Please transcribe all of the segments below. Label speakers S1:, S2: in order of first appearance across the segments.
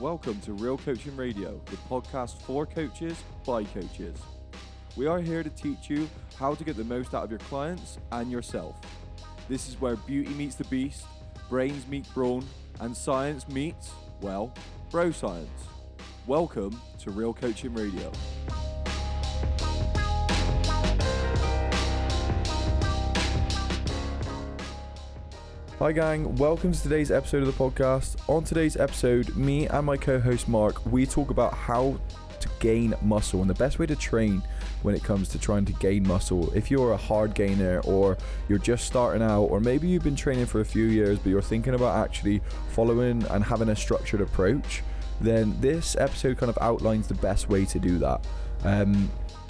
S1: Welcome to Real Coaching Radio, the podcast for coaches by coaches. We are here to teach you how to get the most out of your clients and yourself. This is where beauty meets the beast, brains meet brawn, and science meets, well, bro science. Welcome to Real Coaching Radio. Hi gang, welcome to today's episode of the podcast. On today's episode, me and my co-host Mark, we talk about how to gain muscle and the best way to train when it comes to trying to gain muscle. If you're a hard gainer or you're just starting out, or maybe you've been training for a few years but you're thinking about actually following and having a structured approach, then this episode kind of outlines the best way to do that.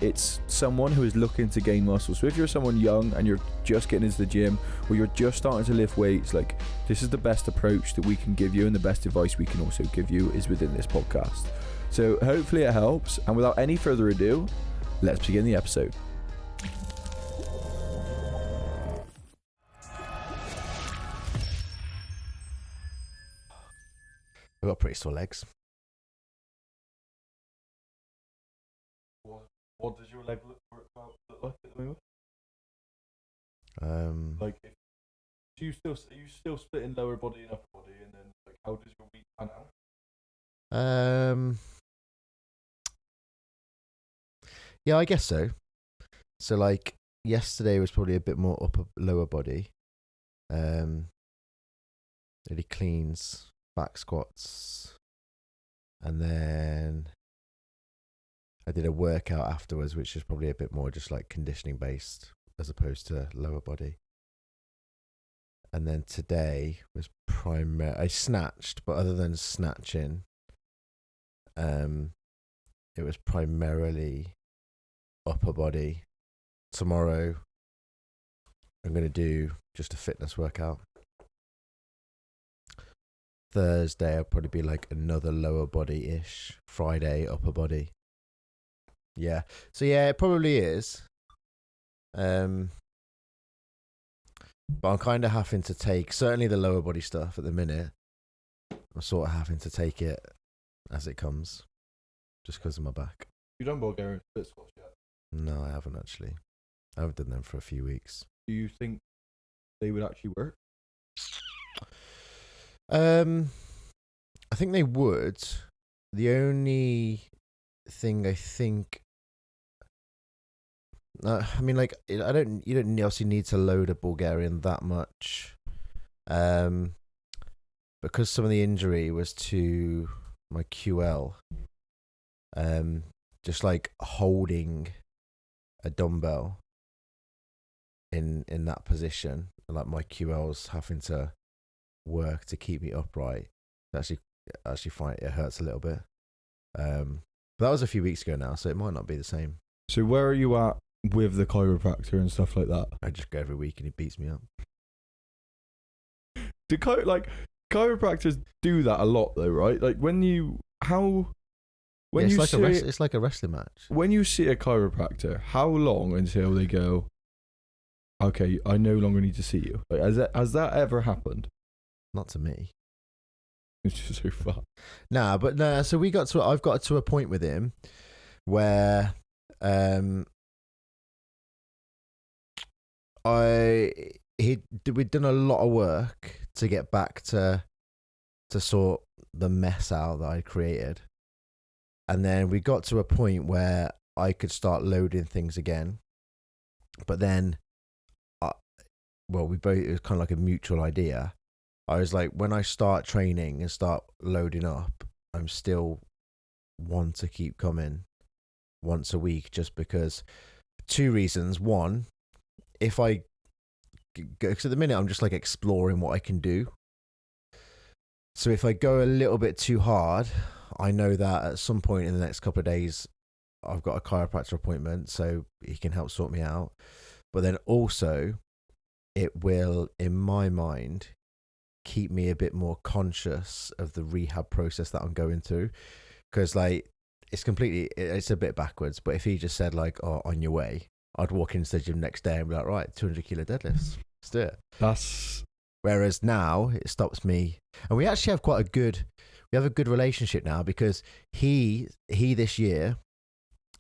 S1: It's someone who is looking to gain muscle. So if you're someone young and you're just getting into the gym or you're just starting to lift weights, like, this is the best approach that we can give you, and the best advice we can also give you is within this podcast. So hopefully it helps, and without any further ado, let's begin the episode.
S2: I've got pretty sore legs.
S1: What does your leg look like at the moment? Like, are you still splitting lower body and upper body, and then like how does your week pan out?
S2: Yeah, I guess so. So like yesterday was probably a bit more upper lower body. Really cleans, back squats, and then I did a workout afterwards, which is probably a bit more just like conditioning based as opposed to lower body. And then today was I snatched, but other than snatching, it was primarily upper body. Tomorrow, I'm going to do just a fitness workout. Thursday, I'll probably be like another lower body-ish. Friday, upper body. Yeah. So yeah, it probably is. But I'm kind of having to take, certainly the lower body stuff at the minute, I'm sort of having to take it as it comes, just because of my back.
S1: You done Bulgarian split squats yet?
S2: No, I haven't actually. I haven't done them for a few weeks.
S1: Do you think they would actually work?
S2: I think they would. The only thing I think, I mean, like, you don't obviously need to load a Bulgarian that much, because some of the injury was to my QL, just like holding a dumbbell in that position, like my QL's having to work to keep me upright. Actually find it hurts a little bit. But that was a few weeks ago now, so it might not be the same.
S1: So where are you at with the chiropractor and stuff like that?
S2: I just go every week and he beats me up.
S1: Do chiropractors do that a lot though, right? Like
S2: it's like a wrestling match.
S1: When you see a chiropractor, how long until they go, okay, I no longer need to see you? Like, has that ever happened?
S2: Not to me.
S1: It's just so far.
S2: Nah, but no. So I've got to a point with him where we'd done a lot of work to get back to sort the mess out that I created, and then we got to a point where I could start loading things again. But then, it was kind of like a mutual idea. I was like, when I start training and start loading up, I'm still want to keep coming once a week, just because two reasons. One, if I go, because at the minute I'm just like exploring what I can do. So if I go a little bit too hard, I know that at some point in the next couple of days, I've got a chiropractor appointment, so he can help sort me out. But then also, it will, in my mind, keep me a bit more conscious of the rehab process that I'm going through, because like it's a bit backwards. But if he just said like, "Oh, on your way," I'd walk into the gym next day and be like, "Right, 200 kilo deadlifts, let's do it." Whereas now it stops me, and we actually have quite a good we have a good relationship now because he this year,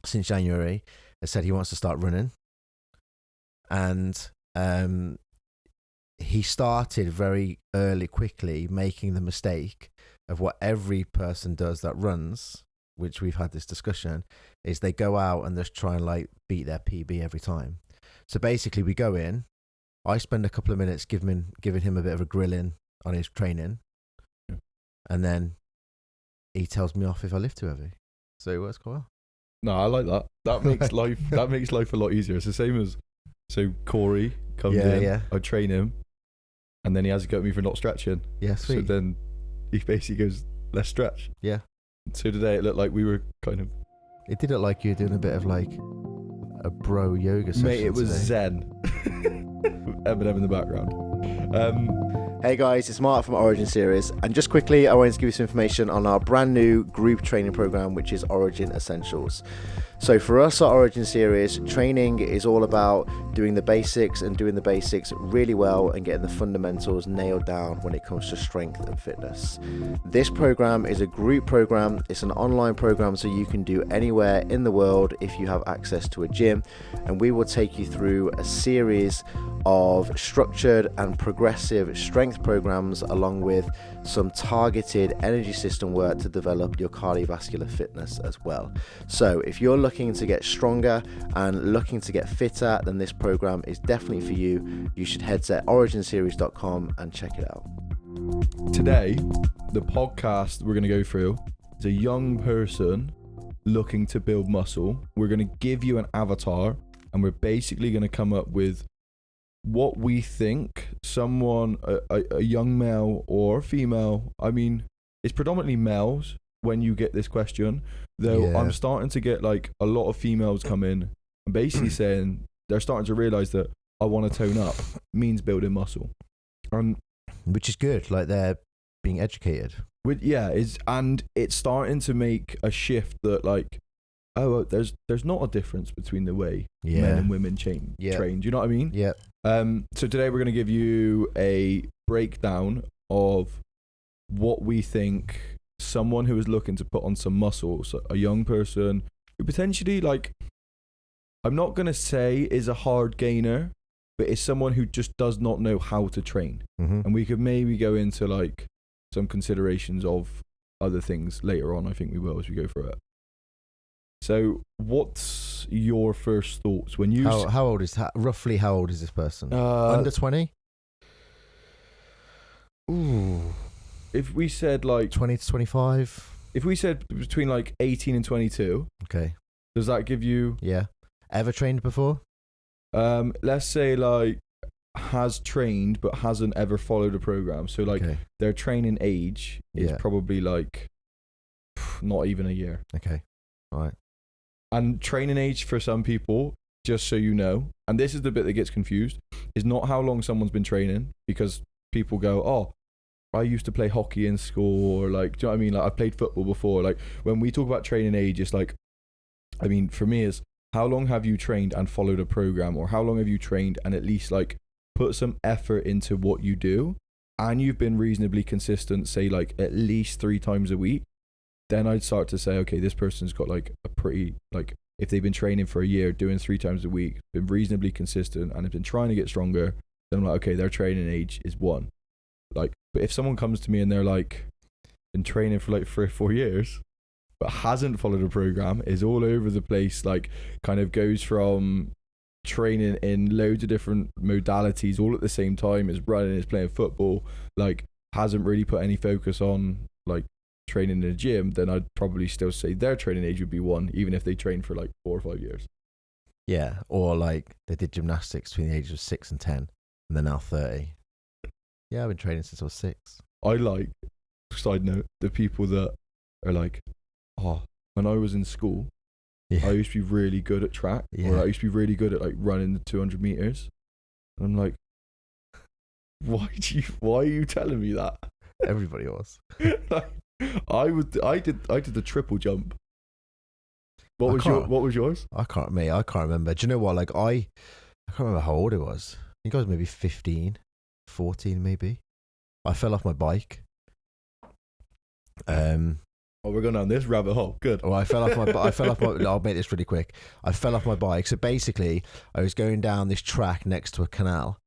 S2: since January, has said he wants to start running, and he started very early, quickly, making the mistake of what every person does that runs, which we've had this discussion, is they go out and just try and like beat their PB every time. So basically we go in, I spend a couple of minutes giving him a bit of a grilling on his training, and then he tells me off if I lift too heavy. So it works quite well.
S1: No, I like that. That makes life a lot easier. It's the same as, so Corey comes in, I train him, and then he has to go at me for not stretching.
S2: Yeah, sweet.
S1: So then he basically goes, let's stretch.
S2: Yeah.
S1: So today it looked like we were kind of...
S2: It did look like you were doing a bit of like a bro yoga session.
S1: Mate, it was
S2: today.
S1: Zen. Eminem in the background.
S2: Hey guys, it's Mark from Origin Series, and just quickly I wanted to give you some information on our brand new group training program, which is Origin Essentials. So for us at Origin Series, training is all about doing the basics and doing the basics really well and getting the fundamentals nailed down when it comes to strength and fitness. This program is a group program. It's an online program, so you can do anywhere in the world if you have access to a gym, and we will take you through a series of structured and progressive strength programs along with some targeted energy system work to develop your cardiovascular fitness as well. So if you're looking to get stronger and looking to get fitter, then this program is definitely for you. You should head to originseries.com and check it out.
S1: Today, the podcast we're going to go through is a young person looking to build muscle. We're going to give you an avatar, and we're basically going to come up with what we think someone, a young male or female, I mean, it's predominantly males when you get this question, though. I'm starting to get like a lot of females come in and basically saying they're starting to realize that I want to tone up means building muscle.
S2: Which is good, like they're being educated.
S1: And it's starting to make a shift that like, oh, there's not a difference between the way men and women train. Do you know what I mean?
S2: Yeah.
S1: So today we're going to give you a breakdown of what we think someone who is looking to put on some muscle, so a young person who potentially, like, I'm not going to say is a hard gainer, but is someone who just does not know how to train.
S2: Mm-hmm.
S1: And we could maybe go into like some considerations of other things later on. I think we will as we go through it. So what's your first thoughts when you...
S2: How old is roughly how old is this person? Under 20? Ooh.
S1: If we said like...
S2: 20 to 25?
S1: If we said between like 18 and 22.
S2: Okay.
S1: Does that give you...
S2: Yeah. Ever trained before?
S1: Let's say like has trained but hasn't ever followed a program. So like their training age is probably like not even a year.
S2: Okay. All right.
S1: And training age for some people, just so you know, and this is the bit that gets confused, is not how long someone's been training, because people go, oh, I used to play hockey in school, or like, do you know what I mean? Like I played football before. Like when we talk about training age, it's like, I mean, for me is how long have you trained and followed a program, or how long have you trained and at least like put some effort into what you do, and you've been reasonably consistent, say like at least 3 times a week. Then I'd start to say, okay, this person's got like a pretty, like, if they've been training for a year, doing 3 times a week, been reasonably consistent, and have been trying to get stronger, then I'm like, okay, their training age is 1. Like, but if someone comes to me and they're like, been training for like 3 or 4 years, but hasn't followed a program, is all over the place, like, kind of goes from training in loads of different modalities all at the same time, is running, is playing football, like, hasn't really put any focus on, like, training in a gym, then I'd probably still say their training age would be 1, even if they trained for like 4 or 5 years.
S2: Yeah, or like they did gymnastics between the ages of 6 and 10, and they're now 30. Yeah, I've been training since I was 6.
S1: I like, side note, the people that are like, oh, when I was in school, I used to be really good at track, or I used to be really good at like running the 200 meters. And I'm like, why are you telling me that?
S2: Everybody was.
S1: Like, I did the triple jump. What was yours?
S2: I can't remember. Do you know what? Like I can't remember how old it was. I think I was maybe 15, 14 maybe. I fell off my bike.
S1: Oh, we're going down this rabbit hole. Good.
S2: Well, I fell off my. I'll make this really quick. I fell off my bike. So basically, I was going down this track next to a canal,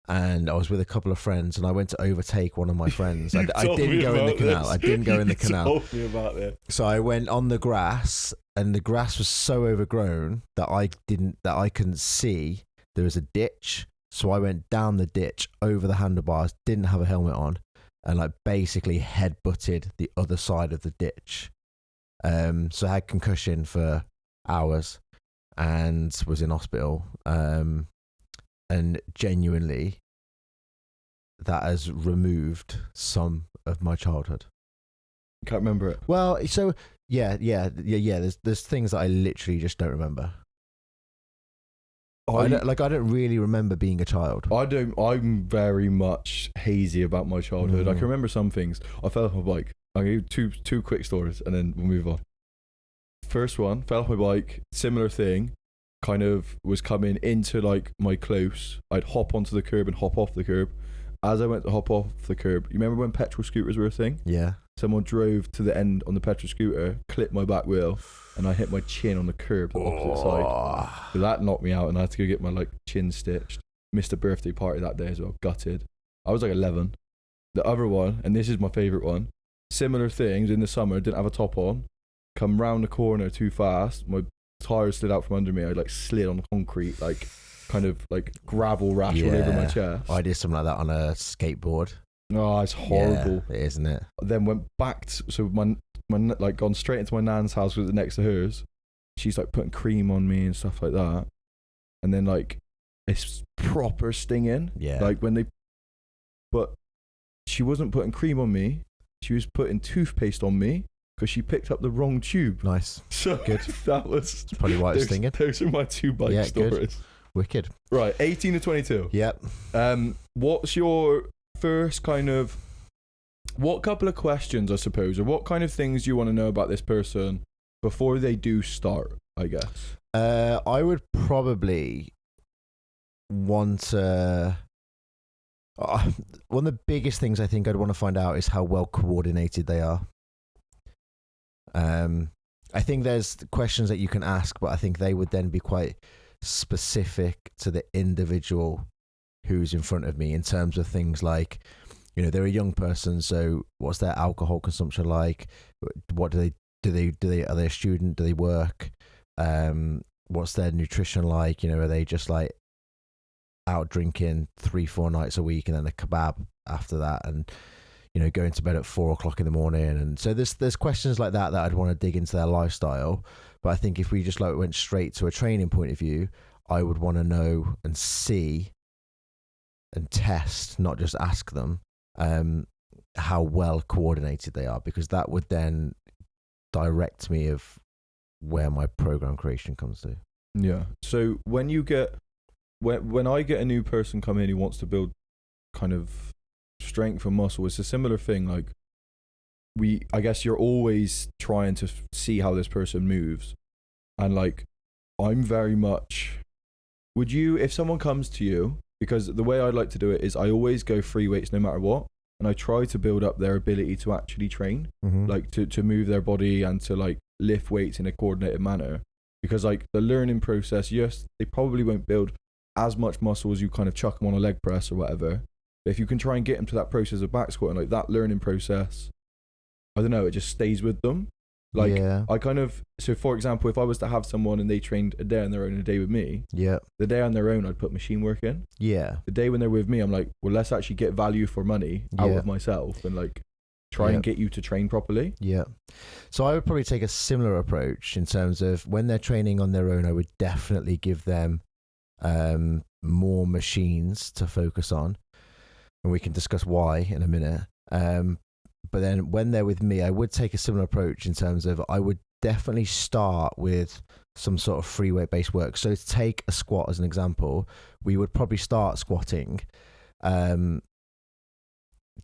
S2: and I was with a couple of friends, and I went to overtake one of my friends. I didn't go in the canal. I didn't go in the canal.
S1: Told me about this.
S2: So I went on the grass, and the grass was so overgrown that I couldn't see. There was a ditch, so I went down the ditch over the handlebars. Didn't have a helmet on. And like basically head-butted the other side of the ditch. So I had concussion for hours and was in hospital. And genuinely, that has removed some of my childhood.
S1: Can't remember it.
S2: Well, so yeah. There's things that I literally just don't remember. I don't really remember being a child.
S1: I'm very much hazy about my childhood. I can remember some things. I fell off my bike. I'll give you two quick stories and then we'll move on. First one, fell off my bike, similar thing, kind of was coming into like my close. I'd hop onto the curb and hop off the curb. As I went to hop off the curb, you remember when petrol scooters were a thing?
S2: Yeah.
S1: Someone drove to the end on the petrol scooter, clipped my back wheel, and I hit my chin on the curb, the opposite side. So that knocked me out, and I had to go get my like chin stitched. Missed a birthday party that day as well. Gutted. I was like 11. The other one, and this is my favourite one, similar things in the summer, didn't have a top on, come round the corner too fast, my tyres slid out from under me, I like slid on concrete, like kind of like gravel rash all over my chest.
S2: I did something like that on a skateboard.
S1: Oh, it's horrible.
S2: Yeah, it is, isn't it?
S1: Then went back so my like gone straight into my nan's house with it next to hers. She's like putting cream on me and stuff like that. And then like it's proper stinging.
S2: Yeah.
S1: Like but she wasn't putting cream on me. She was putting toothpaste on me because she picked up the wrong tube.
S2: Nice.
S1: So
S2: good.
S1: That was.
S2: That's probably why it's stinging.
S1: Those are my two bike stories.
S2: Good. Wicked.
S1: Right, 18 to 22.
S2: Yep.
S1: What's your first kind of, what couple of questions, I suppose, or what kind of things do you want to know about this person before they do start, I guess?
S2: I would probably want to, one of the biggest things I think I'd want to find out is how well coordinated they are. I think there's questions that you can ask, but I think they would then be quite specific to the individual who's in front of me in terms of things like, you know, they're a young person, so what's their alcohol consumption like? What are they a student? Do they work? What's their nutrition like? You know, are they just like out drinking 3-4 nights a week and then a kebab after that, and you know, going to bed at 4 o'clock in the morning? And so there's questions like that I'd want to dig into their lifestyle. But I think if we just like went straight to a training point of view, I would want to know and see and test, not just ask them, how well coordinated they are, because that would then direct me of where my program creation comes to.
S1: Yeah. So when I get a new person come in who wants to build kind of strength and muscle, it's a similar thing. Like I guess you're always trying to see how this person moves, and like I'm very much. Would you, if someone comes to you? Because the way I like to do it is I always go free weights no matter what. And I try to build up their ability to actually train, like to move their body and to like lift weights in a coordinated manner. Because like the learning process, yes, they probably won't build as much muscle as you kind of chuck them on a leg press or whatever. But if you can try and get them to that process of back squatting, like that learning process, I don't know, it just stays with them. Like I kind of, so for example, if I was to have someone and they trained a day on their own and a day with me, the day on their own I'd put machine work in. The day when they're with me, I'm like, well, let's actually get value for money out of myself and like try and get you to train properly.
S2: So I would probably take a similar approach in terms of when they're training on their own, I would definitely give them more machines to focus on, and we can discuss why in a minute. But then when they're with me, I would take a similar approach in terms of I would definitely start with some sort of free weight based work. So to take a squat as an example, we would probably start squatting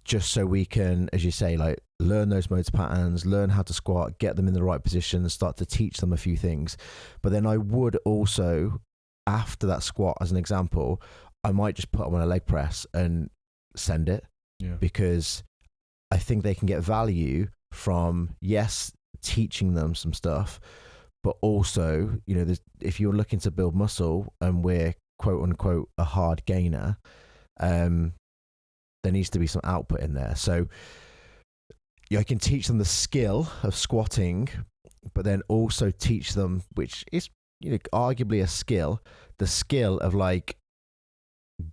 S2: just so we can, as you say, like learn those motor patterns, learn how to squat, get them in the right position and start to teach them a few things. But then I would also, after that squat as an example, I might just put them on a leg press and send it, because I think they can get value from, yes, teaching them some stuff, but also, if you're looking to build muscle and we're quote unquote a hard gainer, there needs to be some output in there. So I can teach them the skill of squatting, but then also teach them, which is arguably a skill, the skill of like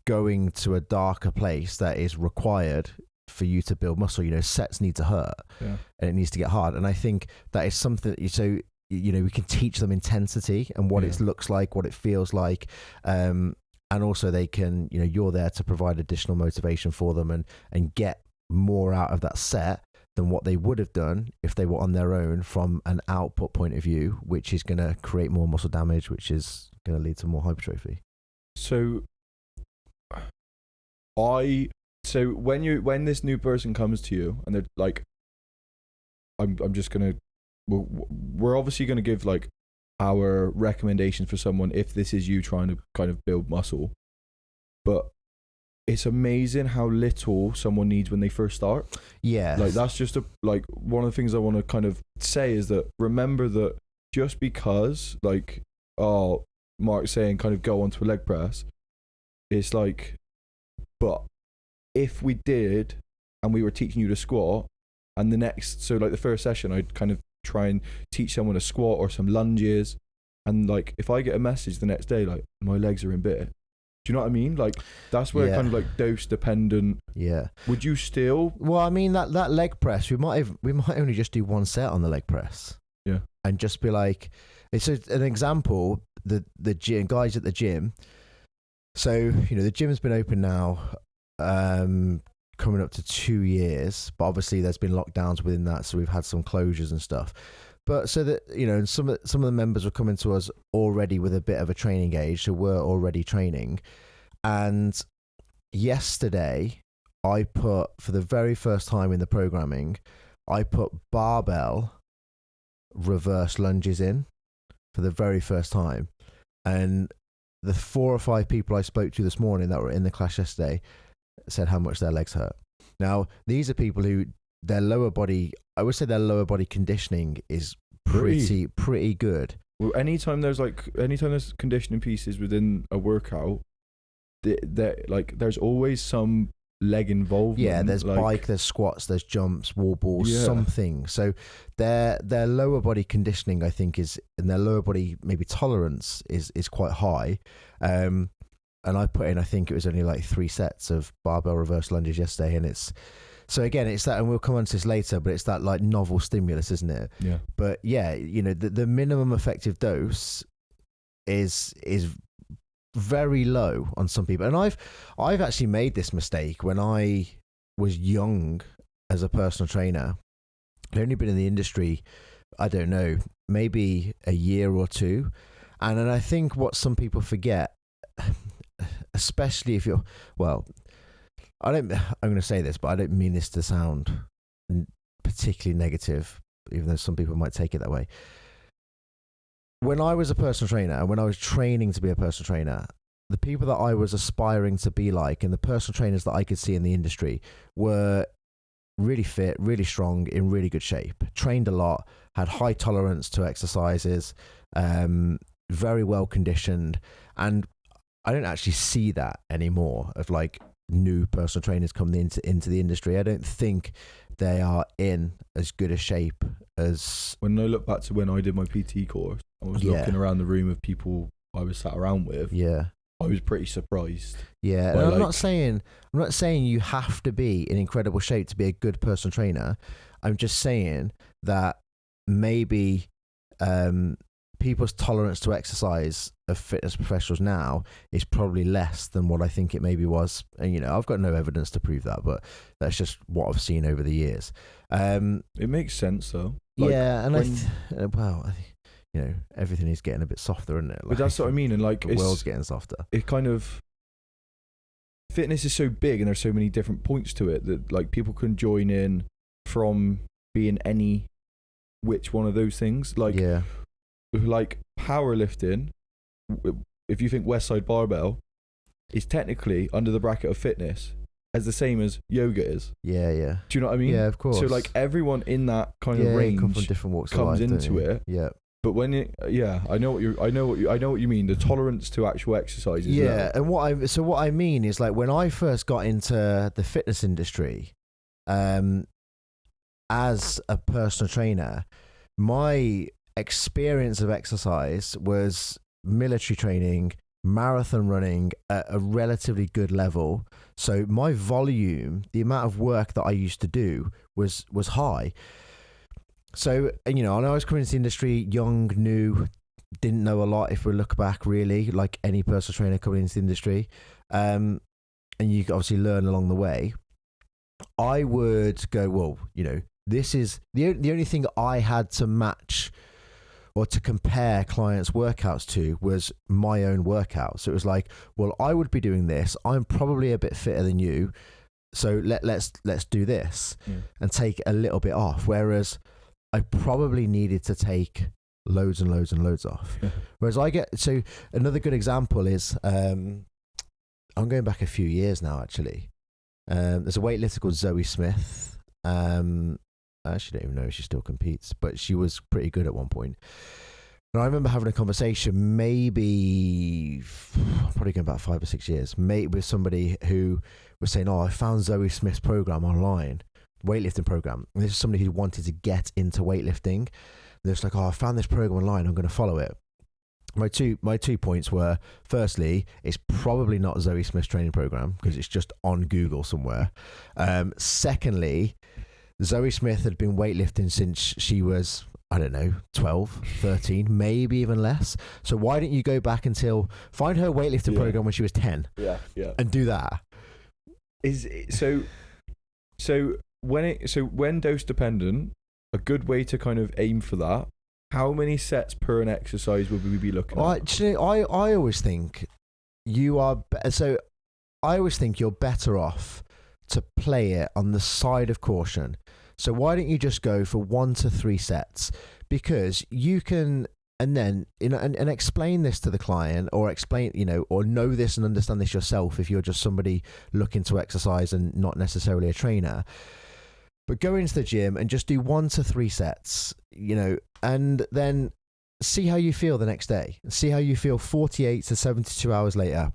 S2: going to a darker place that is required for you to build muscle. Sets need to hurt, and it needs to get hard. And I think that is something that we can teach them intensity and what it looks like, what it feels like. And also they can, you're there to provide additional motivation for them and get more out of that set than what they would have done if they were on their own from an output point of view, which is going to create more muscle damage, which is going to lead to more hypertrophy.
S1: So when this new person comes to you and they're like, we're obviously going to give like our recommendations for someone if this is you trying to kind of build muscle, but it's amazing how little someone needs when they first start. Yeah, like that's just one of the things I want to kind of say is that remember that just because like Mark's saying kind of go onto a leg press, it's like, but if we did and we were teaching you to squat and the first session I'd kind of try and teach someone a squat or some lunges, and like if I get a message the next day like my legs are in bit, do you know what I mean? Like that's where kind of like dose dependent. Yeah. Would you still?
S2: Well, I mean that leg press, we might only just do one set on the leg press. Yeah. And just be like, it's an example. The gym guys at the gym. So the gym's been open now, coming up to 2 years, but obviously there's been lockdowns within that, so we've had some closures and stuff. But so that and some of the members were coming to us already with a bit of a training age, so we're already training. And yesterday, I put, for the very first time in the programming, I put barbell reverse lunges in for the very first time, and the 4 or 5 people I spoke to this morning that were in the class yesterday said how much their legs hurt. Now, these are people who their lower body conditioning is pretty good.
S1: Well, anytime there's conditioning pieces within a workout, there's always some leg involvement.
S2: Yeah, there's bike, there's squats, there's jumps, wall balls, something. So their lower body conditioning, I think, and their lower body maybe tolerance is quite high. And I put in, I think it was only like 3 sets of barbell reverse lunges yesterday. And it's that, and we'll come on to this later, but it's that like novel stimulus, isn't it? Yeah. But yeah, the minimum effective dose is very low on some people. And I've actually made this mistake when I was young as a personal trainer. I'd only been in the industry, I don't know, maybe a year or 2. And then I think what some people forget, especially if you're, I'm going to say this, but I don't mean this to sound particularly negative, even though some people might take it that way. When I was a personal trainer, and when I was training to be a personal trainer, the people that I was aspiring to be like, and the personal trainers that I could see in the industry were really fit, really strong, in really good shape, trained a lot, had high tolerance to exercises, very well conditioned. And I don't actually see that anymore of like new personal trainers coming into the industry. I don't think they are in as good a shape as...
S1: When I look back to when I did my PT course, I was looking around the room of people I was sat around with. Yeah. I was pretty surprised.
S2: Yeah, and I'm not saying you have to be in incredible shape to be a good personal trainer. I'm just saying that maybe people's tolerance to exercise of fitness professionals now is probably less than what I think it maybe was. And I've got no evidence to prove that, but that's just what I've seen over the years.
S1: It makes sense though.
S2: And I think everything is getting a bit softer, isn't it?
S1: But that's what I mean, and
S2: the world's getting softer.
S1: It kind of, fitness is so big and there's so many different points to it that like people can join in from being any which one of those things. Like powerlifting, if you think West Side Barbell is technically under the bracket of fitness, as the same as yoga is.
S2: Yeah.
S1: Do you know what I mean?
S2: Yeah, of course.
S1: So like everyone in that kind of range
S2: come from different walks
S1: comes
S2: of life,
S1: into it.
S2: Yeah.
S1: But when I know what you mean. The tolerance to actual exercise is low.
S2: And what I mean is, like, when I first got into the fitness industry, as a personal trainer, my experience of exercise was military training, marathon running at a relatively good level. So my volume, the amount of work that I used to do was high. So, and I was coming into the industry young, new, didn't know a lot if we look back, really, like any personal trainer coming into the industry. And you obviously learn along the way. I would go, well, this is the only thing I had to match or to compare clients' workouts to was my own workout. So it was like, well, I would be doing this. I'm probably a bit fitter than you. So let's do this and take a little bit off. Whereas I probably needed to take loads and loads and loads off. Whereas so another good example is, I'm going back a few years now, actually. There's a weightlifter called Zoe Smith. I actually don't even know if she still competes, but she was pretty good at one point. And I remember having a conversation, probably going back 5 or 6 years, with somebody who was saying, I found Zoe Smith's program online, weightlifting program. And this is somebody who wanted to get into weightlifting. They're just like, I found this program online, I'm going to follow it. My two points were, firstly, it's probably not Zoe Smith's training program because it's just on Google somewhere. Secondly, Zoe Smith had been weightlifting since she was, 12, 13, maybe even less. So why didn't you go back find her weightlifting program when she was 10?
S1: Yeah.
S2: And do that.
S1: When dose dependent, a good way to kind of aim for that, how many sets per an exercise would we be looking at?
S2: Actually, I always think you're better off to play it on the side of caution. So why don't you just go for 1 to 3 sets? Because you can, and then and explain this to the client, or explain, or know this and understand this yourself if you're just somebody looking to exercise and not necessarily a trainer. But go into the gym and just do 1 to 3 sets, and then see how you feel the next day. See how you feel 48 to 72 hours later.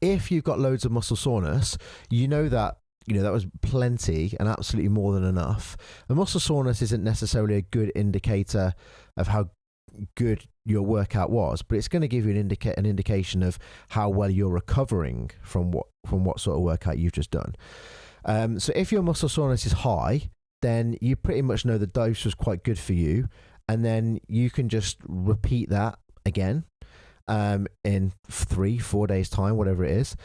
S2: If you've got loads of muscle soreness, that was plenty and absolutely more than enough. And muscle soreness isn't necessarily a good indicator of how good your workout was, but it's going to give you an indication of how well you're recovering from what sort of workout you've just done. So if your muscle soreness is high, then you pretty much know the dose was quite good for you, and then you can just repeat that again in 3-4 days time, whatever it is.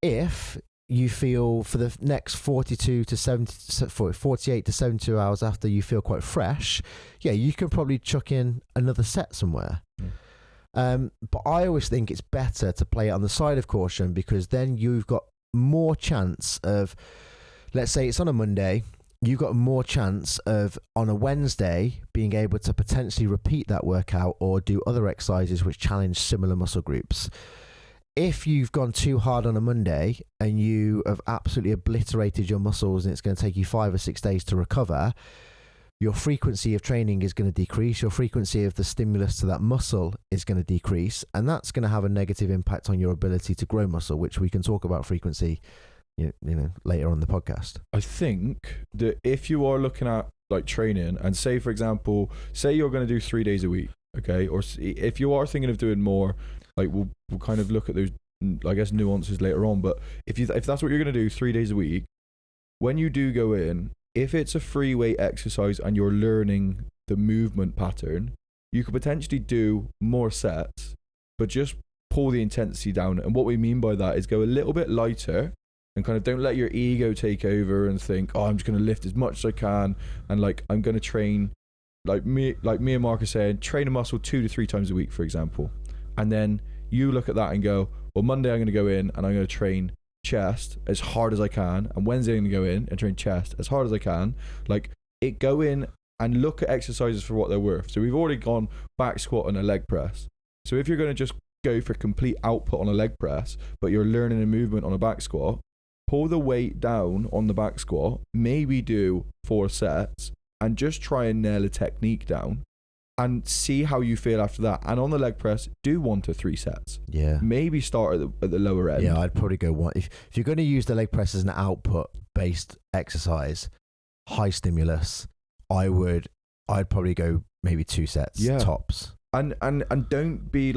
S2: If you feel for the next 48 to 72 hours after you feel quite fresh, you can probably chuck in another set somewhere. But I always think it's better to play it on the side of caution, because then you've got more chance of, let's say it's on a Monday, you've got more chance of on a Wednesday being able to potentially repeat that workout or do other exercises which challenge similar muscle groups. If you've gone too hard on a Monday and you have absolutely obliterated your muscles and it's going to take you 5 or 6 days to recover, your frequency of training is going to decrease. Your frequency of the stimulus to that muscle is going to decrease. And that's going to have a negative impact on your ability to grow muscle, which we can talk about frequency later on the podcast.
S1: I think that if you are looking at like training, and say, for example, you're going to do 3 days a week, okay? Or if you are thinking of doing more, like we'll kind of look at those, I guess, nuances later on. But if that's what you're going to do 3 days a week, when you do go in, if it's a free weight exercise and you're learning the movement pattern, you could potentially do more sets, but just pull the intensity down. And what we mean by that is go a little bit lighter and kind of don't let your ego take over and think, I'm just going to lift as much as I can. And like, I'm going to train, like me and Mark are saying, train a muscle 2 to 3 times a week, for example. And then you look at that and go, well, Monday I'm going to go in and I'm going to train chest as hard as I can, and Wednesday I'm going to go in and train chest as hard as I can. Like, go in and look at exercises for what they're worth. So we've already gone back squat and a leg press. So if you're going to just go for complete output on a leg press, but you're learning a movement on a back squat, pull the weight down on the back squat, maybe do 4 sets, and just try and nail a technique down and see how you feel after that. And on the leg press, do 1 to 3 sets.
S2: Yeah.
S1: Maybe start at the lower end.
S2: Yeah, I'd probably go one. If you're going to use the leg press as an output-based exercise, high stimulus, I'd probably go maybe 2 sets tops.
S1: And don't be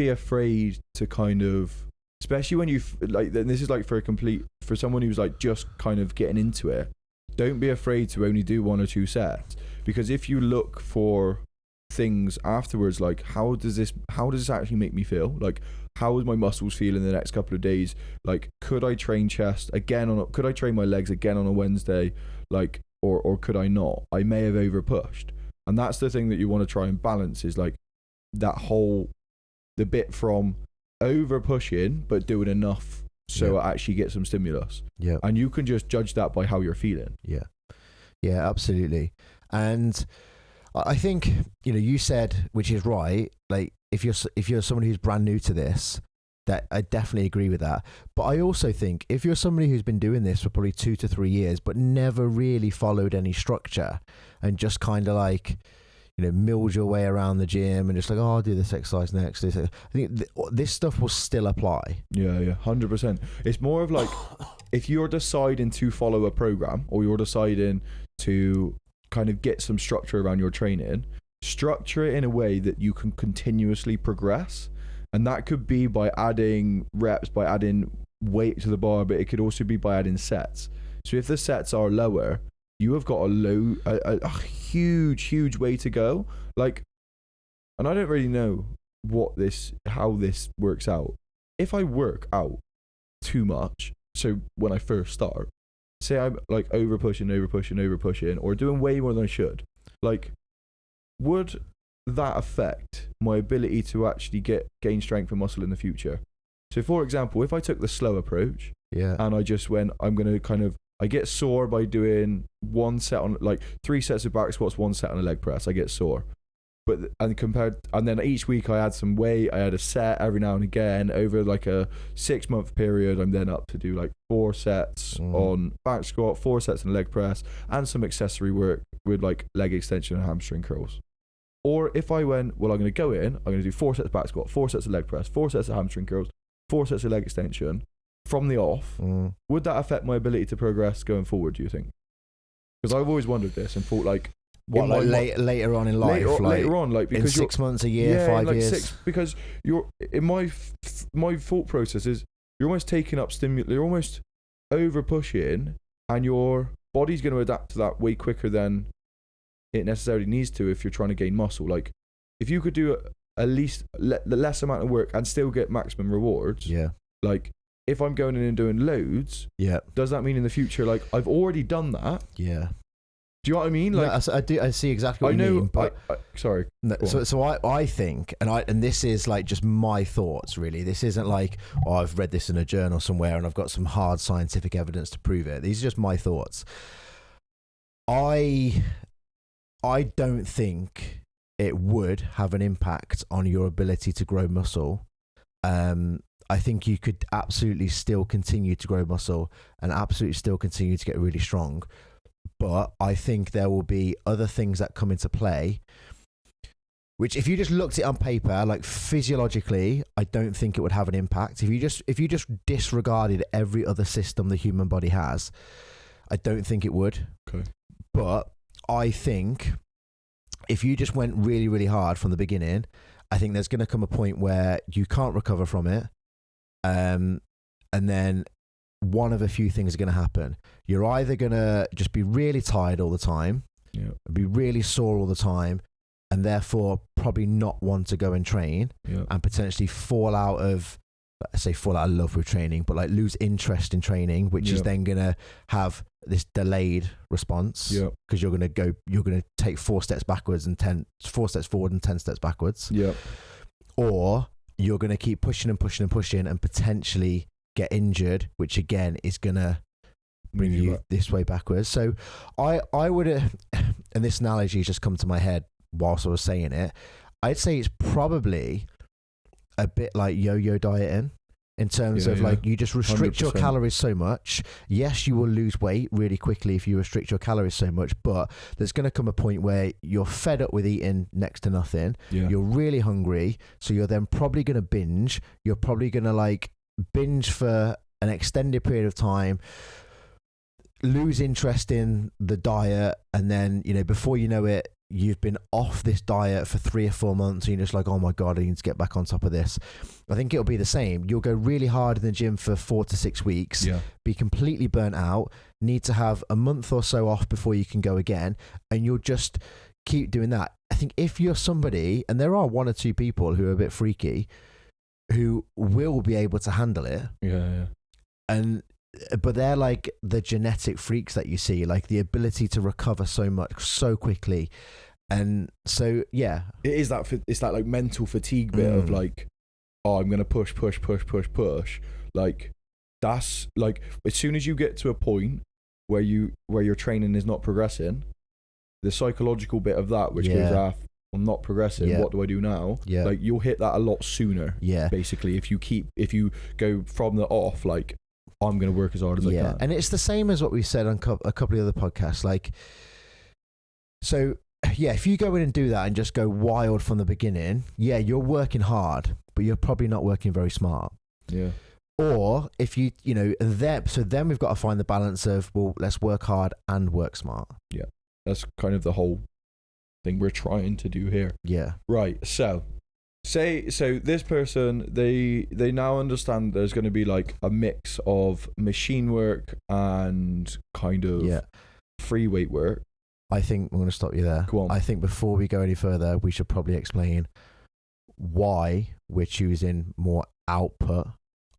S1: afraid to kind of, especially when you like, this is like for someone who's like just kind of getting into it, don't be afraid to only do 1 or 2 sets, because if you look for things afterwards, like how does this actually make me feel, like how is my muscles feel in the next couple of days, like could I train chest again could I train my legs again on a Wednesday, like or could I not? I may have over pushed. And that's the thing that you want to try and balance, is like the bit from over pushing but doing enough so I actually get some stimulus. Yeah. And you can just judge that by how you're feeling.
S2: Yeah. Yeah, absolutely. And I think, you said, which is right, like if you're someone who's brand new to this, that I definitely agree with that. But I also think if you're somebody who's been doing this for probably 2 to 3 years but never really followed any structure and just kind of like, milled your way around the gym and just like, I'll do this exercise next. I think this stuff will still apply.
S1: Yeah, 100%. It's more of like, if you're deciding to follow a program, or you're deciding to kind of get some structure around your training, structure it in a way that you can continuously progress. And that could be by adding reps, by adding weight to the bar, but it could also be by adding sets. So if the sets are lower, you have got a huge way to go. Like, and I don't really know how this works out. If I work out too much, so when I first start, say I'm like over pushing, or doing way more than I should, like, would that affect my ability to actually gain strength and muscle in the future? So for example, if I took the slow approach, and I just went, I get sore by doing 1 set on, like 3 sets of back squats, 1 set on a leg press, I get sore. And then each week I add some weight, I add a set every now and again. Over like a 6-month period, I'm then up to do like 4 sets on back squat, 4 sets on leg press, and some accessory work with like leg extension and hamstring curls. Or if I went, well, I'm going to go in, I'm going to do 4 sets of back squat, 4 sets of leg press, 4 sets of hamstring curls, 4 sets of leg extension from the off, would that affect my ability to progress going forward, do you think? Because I've always wondered this and thought like,
S2: later on in life,
S1: later on, like because
S2: in 6 months, a year, 5 years,
S1: because you're in my thought process is you're almost taking up you're almost over pushing, and your body's going to adapt to that way quicker than it necessarily needs to if you're trying to gain muscle. Like if you could do at least the less amount of work and still get maximum rewards, like if I'm going in and doing loads, does that mean in the future, like I've already done that? Yeah. Do you know what I mean? Like,
S2: no, I see exactly what you mean. But
S1: sorry.
S2: No, so I think, and this is like just my thoughts, really. This isn't like, I've read this in a journal somewhere and I've got some hard scientific evidence to prove it. These are just my thoughts. I don't think it would have an impact on your ability to grow muscle. I think you could absolutely still continue to grow muscle and absolutely still continue to get really strong. But I think there will be other things that come into play, which if you just looked at it on paper, like physiologically, I don't think it would have an impact. If you just disregarded every other system the human body has, I don't think it would. Okay. But I think if you just went really, really hard from the beginning, I think there's going to come a point where you can't recover from it. And then one of a few things are going to happen. You're either going to just be really tired all the time, be really sore all the time, and therefore probably not want to go and train, and potentially fall out of love with training, but like lose interest in training, which is then going to have this delayed response, because you're going to take 4 steps backwards and 4 steps forward and 10 steps backwards. Or you're going to keep pushing and pushing and pushing and potentially get injured, which again is going to bring you this way backwards. So I would, and this analogy has just come to my head whilst I was saying it, I'd say it's probably a bit like yo-yo dieting. in terms of like you just restrict
S1: 100%.
S2: your calories so much. Yes, you will lose weight really quickly if you restrict your calories so much, but there's going to come a point where you're fed up with eating next to nothing.
S1: Yeah.
S2: You're really hungry, so you're then probably going to binge. You're probably going to like binge for an extended period of time, lose interest in the diet, and then, you know, before you know it, you've been off this diet for 3 or 4 months, and you're just like, oh my God, I need to get back on top of this. I think it'll be the same. You'll go really hard in the gym for 4 to 6 weeks, be completely burnt out, need to have a month or so off before you can go again, and you'll just keep doing that. I think if you're somebody, and there are 1 or 2 people who are a bit freaky, who will be able to handle it. But they're like the genetic freaks that you see, like the ability to recover so much so quickly. And so, yeah,
S1: it's that like mental fatigue bit of like, oh, I'm gonna push. Like, that's like, as soon as you get to a point where your training is not progressing, the psychological bit of that, which goes off, I'm not progressing, what do I do now? Like, you'll hit that a lot sooner. Basically, if you go from the off, like, I'm going to work as hard as I can.
S2: And it's the same as what we said on a couple of other podcasts. Like, so yeah, if you go in and do that and just go wild from the beginning, you're working hard, but you're probably not working very smart. Or if you know, then we've got to find the balance of, well, let's work hard and work smart.
S1: That's kind of the whole thing we're trying to do here. Right. So this person, they now understand there's going to be like a mix of machine work and kind of free weight work.
S2: I think I'm going to stop you there.
S1: Go on.
S2: I think before we go any further, we should probably explain why we're choosing more output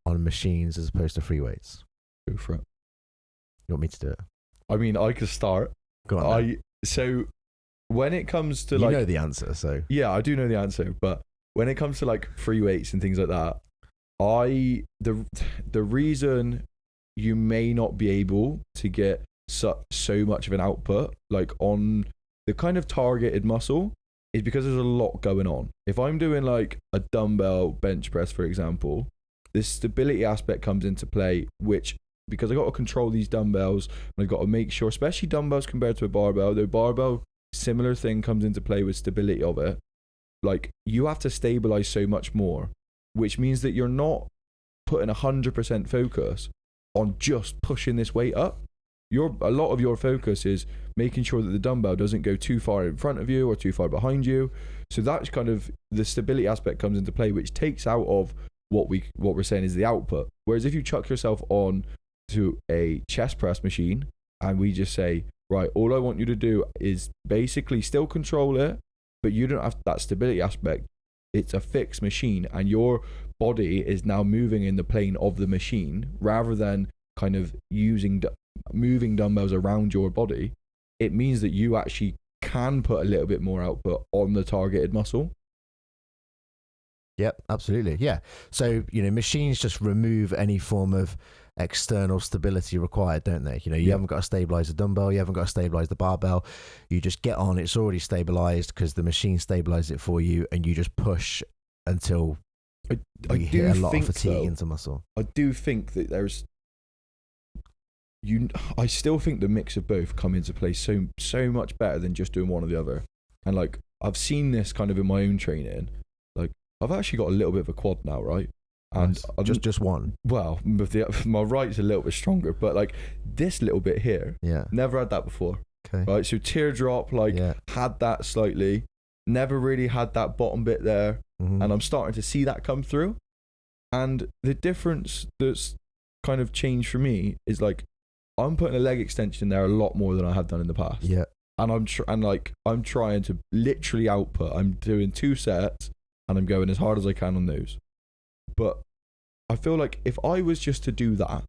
S2: on machines as opposed to free weights.
S1: Go for it.
S2: You want me to do it?
S1: I mean, I could start.
S2: Go on.
S1: So when it comes to
S2: you know the answer, so
S1: yeah, I do know the answer, but when it comes to like free weights and things like that, the reason you may not be able to get so much of an output like on the kind of targeted muscle is because there's a lot going on. If I'm doing like a dumbbell bench press, for example, this stability aspect comes into play, which, because I got to control these dumbbells and I got to make sure, especially dumbbells compared to a barbell, the barbell, similar thing comes into play with stability of it. Like, you have to stabilize so much more, which means that you're not putting 100% focus on just pushing this weight up. A lot of your focus is making sure that the dumbbell doesn't go too far in front of you or too far behind you. So that's kind of the stability aspect comes into play, which takes out of what we're saying is the output. Whereas if you chuck yourself on to a chest press machine and we just say, right, all I want you to do is basically still control it, but you don't have that stability aspect. It's a fixed machine and your body is now moving in the plane of the machine rather than kind of moving dumbbells around your body. It means that you actually can put a little bit more output on the targeted muscle.
S2: Yep, absolutely. Yeah. So, you know, machines just remove any form of external stability required, don't they? You know, you haven't got to stabilize the dumbbell, you haven't got to stabilize the barbell. You just get on, it's already stabilized because the machine stabilizes it for you, and you just push until you hit a lot of fatigue into muscle.
S1: I do think that I still think the mix of both come into play so much better than just doing one or the other. And like, I've seen this kind of in my own training. Like, I've actually got a little bit of a quad now, right? And
S2: nice. just one.
S1: Well, my right's a little bit stronger, but like this little bit here, never had that before.
S2: Okay.
S1: Right, so teardrop, had that slightly, never really had that bottom bit there, and I'm starting to see that come through. And the difference that's kind of changed for me is like, I'm putting a leg extension there a lot more than I have done in the past.
S2: Yeah.
S1: And I'm trying to literally output. I'm doing 2 sets and I'm going as hard as I can on those. But I feel like if I was just to do that,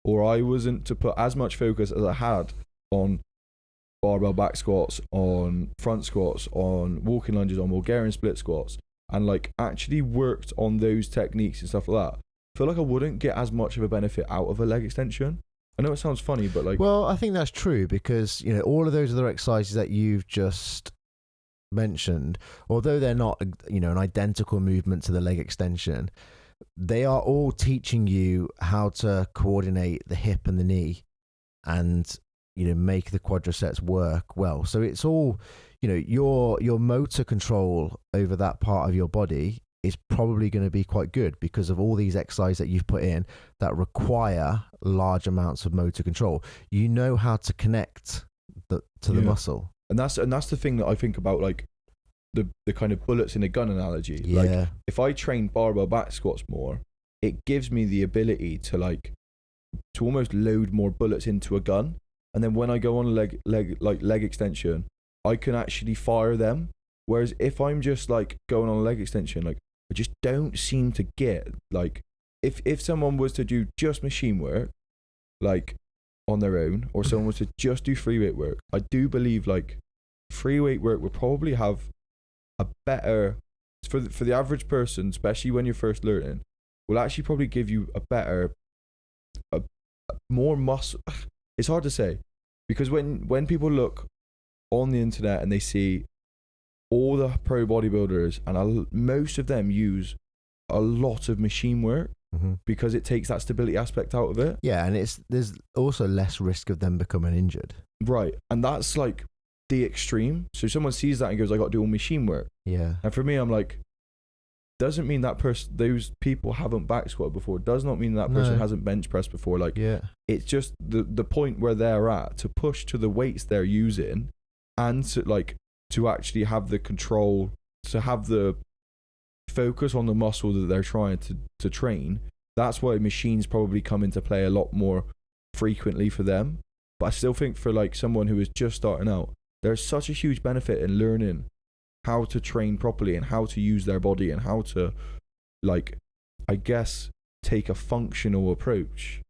S1: or I wasn't to put as much focus as I had on barbell back squats, on front squats, on walking lunges, on Bulgarian split squats, and like actually worked on those techniques and stuff like that, I feel like I wouldn't get as much of a benefit out of a leg extension. I know it sounds funny, but like...
S2: Well, I think that's true because, you know, all of those other exercises that you've just mentioned, although they're not, you know, an identical movement to the leg extension, they are all teaching you how to coordinate the hip and the knee and, make the quadriceps work well. So it's all, your motor control over that part of your body is probably going to be quite good because of all these exercises that you've put in that require large amounts of motor control. You know how to connect to the muscle.
S1: And that's the thing that I think about, like the kind of bullets in a gun analogy.
S2: Yeah.
S1: Like if I train barbell back squats more, it gives me the ability to almost load more bullets into a gun. And then when I go on leg extension, I can actually fire them. Whereas if I'm just like going on a leg extension, like I just don't seem to get, like if someone was to do just machine work, like on their own, or someone was to just do free weight work, I do believe like free weight work would probably have a better, for the average person, especially when you're first learning, will actually probably give you a better, more muscle. It's hard to say, because when people look on the internet and they see all the pro bodybuilders, and most of them use a lot of machine work, because it takes that stability aspect out of it.
S2: Yeah, and there's also less risk of them becoming injured.
S1: Right, and that's like the extreme. So someone sees that and goes, I got to do all machine work. Yeah. And for me, I'm like, doesn't mean those people haven't back squatted before. Does not mean that person hasn't bench pressed before. Like, it's just the point where they're at to push to the weights they're using, and to actually have the control, to have the focus on the muscle that they're trying to train. That's why machines probably come into play a lot more frequently for them. But I still think for like someone who is just starting out, there's such a huge benefit in learning how to train properly and how to use their body and how to, like, I guess, take a functional approach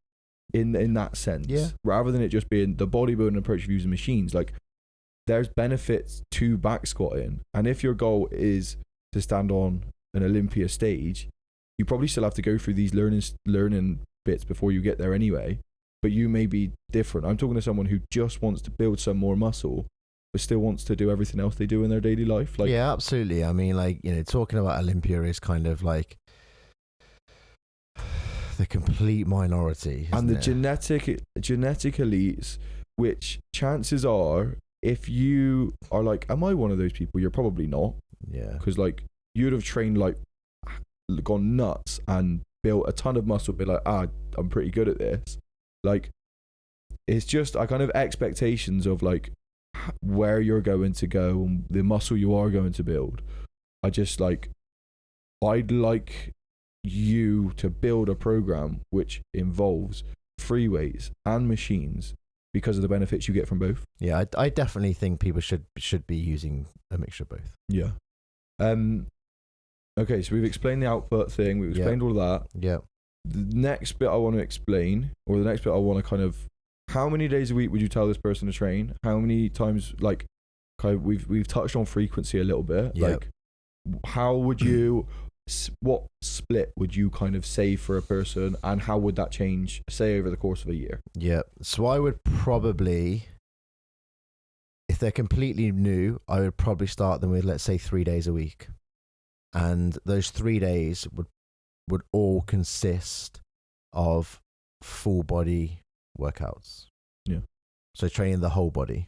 S1: in that sense, rather than it just being the bodybuilding approach of using machines. Like, there's benefits to back squatting, and if your goal is to stand on an Olympia stage, you probably still have to go through these learning bits before you get there anyway. But you may be different. I'm talking to someone who just wants to build some more muscle, but still wants to do everything else they do in their daily life. Like, yeah,
S2: absolutely. I mean, like, talking about Olympia is kind of like the complete minority,
S1: and the
S2: it?
S1: genetic elites, which chances are, if you are like, am I one of those people? You're probably not.
S2: Yeah.
S1: Because like you'd have trained, like gone nuts and built a ton of muscle, be like, I'm pretty good at this. Like, it's just a kind of expectations of like where you're going to go and the muscle you are going to build. I'd like you to build a program which involves free weights and machines, because of the benefits you get from both.
S2: Yeah, I definitely think people should be using a mixture of both.
S1: Yeah. Okay, so we've explained the output thing. We've explained all of that.
S2: Yeah.
S1: The next bit I want to explain, or the next bit I want to kind of, how many days a week would you tell this person to train? How many times, like, kind of, we've touched on frequency a little bit.
S2: Yep.
S1: Like, how would you, what split would you kind of say for a person, and how would that change, say, over the course of a year?
S2: Yeah. So I would probably, if they're completely new, I would probably start them with, let's say, 3 days a week. And those 3 days would all consist of full body workouts.
S1: Yeah.
S2: So training the whole body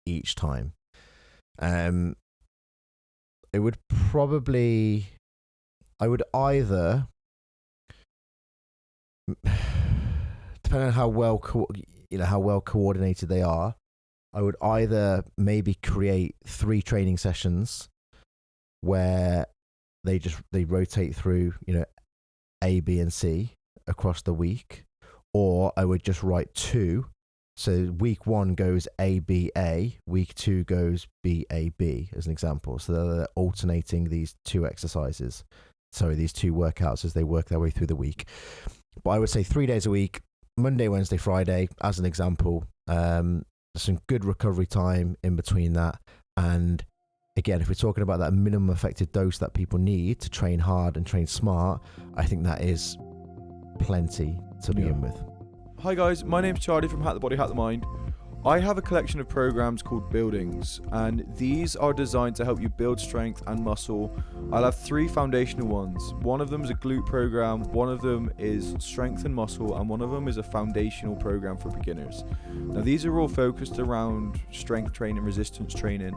S2: each time. It would probably, I would either, depending on how well coordinated they are, I would either maybe create 3 training sessions where they rotate through, A, B, and C across the week, or I would just write 2. So week 1 goes A, B, A, week 2 goes B, A, B, as an example. So they're alternating these 2 workouts as they work their way through the week. But I would say 3 days a week, Monday, Wednesday, Friday, as an example. Some good recovery time in between that. And again, if we're talking about that minimum effective dose that people need to train hard and train smart, I think that is plenty to begin with.
S1: Hi guys, my name's Charlie from Hack the Body, Hack the Mind. I have a collection of programs called Buildings, and these are designed to help you build strength and muscle. I'll have 3 foundational ones. One of them is a glute program, one of them is strength and muscle, and one of them is a foundational program for beginners. Now, these are all focused around strength training, resistance training.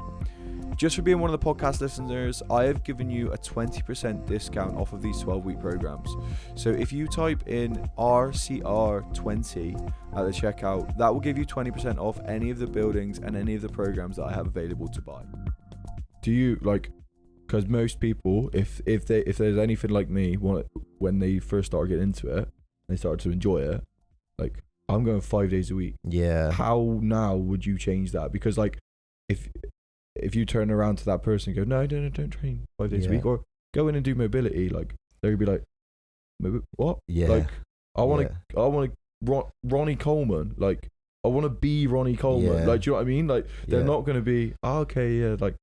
S1: Just for being one of the podcast listeners, I have given you a 20% discount off of these 12-week programs. So if you type in RCR20 at the checkout, that will give you 20% off any of the buildings and any of the programs that I have available to buy. Do you because most people, if there's anything like me, when they first started getting into it, they started to enjoy it, like, I'm going 5 days a week.
S2: Yeah.
S1: How now would you change that? Because if you turn around to that person and go, no, don't train 5 days a week, or go in and do mobility, like, they're gonna be like, what?
S2: Yeah.
S1: Like, I want Ronnie Coleman. Like, I want to be Ronnie Coleman.
S2: Yeah.
S1: Like, do you know what I mean? Like, they're not gonna be, okay, yeah. Like,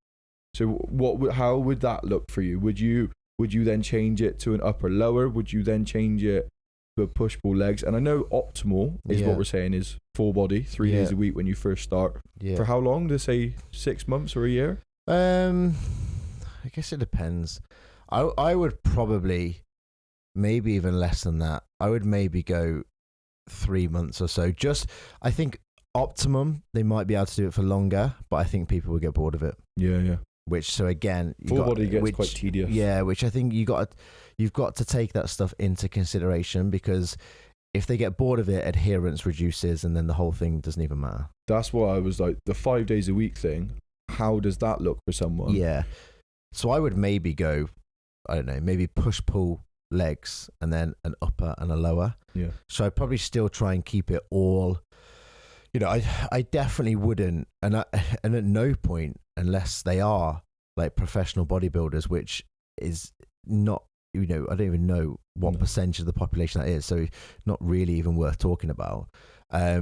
S1: so how would that look for you? Would you then change it to an upper lower? Would you then change it to a push pull legs? And I know optimal is what we're saying is full body, 3 days a week when you first start.
S2: Yeah.
S1: For how long? To say 6 months or a year?
S2: I guess it depends. I would probably, maybe even less than that. I would maybe go 3 months or so. I think optimum, they might be able to do it for longer, but I think people will get bored of it.
S1: Yeah.
S2: So again,
S1: full body gets quite tedious.
S2: Yeah, which I think you've got to take that stuff into consideration, because if they get bored of it, adherence reduces, and then the whole thing doesn't even matter. That's
S1: why I was like, the 5 days a week thing, how does that look for someone?
S2: Yeah. So I would maybe go, I don't know, maybe push pull legs and then an upper and a lower.
S1: Yeah.
S2: So I'd probably still try and keep it all. I definitely wouldn't, and at no point, unless they are like professional bodybuilders, which is not, I don't even know what percentage of the population that is, so not really even worth talking about. I